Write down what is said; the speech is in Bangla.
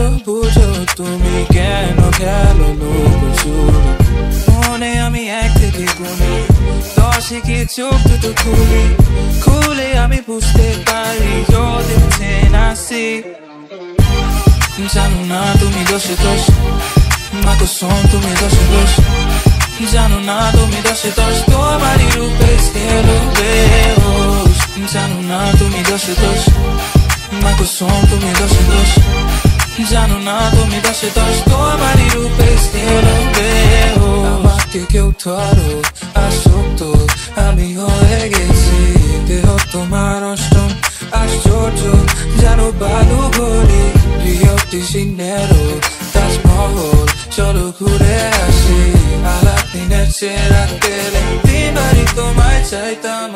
তো বুঝো তুমি কেন খেলো লুকোচুরি মনে আমি 1 থেকে গুনি 10 কি চোখ দুটো খুলে আমি বুঝতে পারি you're the 10 I see জানো না তুমি দোষে দোষ মা কসম তুমি দোষে দোষ জানো না তুমি দোষে দোষ তোমারই রূপে স্থির বেহোশ জানো না তুমি দোষে দোষ মা কসম তুমি দোষে দোষ জানো না তুমি দোষে দোষ তোমারই রূপে স্থির বেহোশ আমাকে কেউ ধরো আসক্ত আমি হয়ে গেছি দেহ তোমার অষ্টম আশ্চর্য জানো বালু ভরি রিও ডি জেনেরো তাজমহল চলো ঘুরে আসি আলাদিনের চেরাগ পেলে 3 বারই তোমায় চাইতাম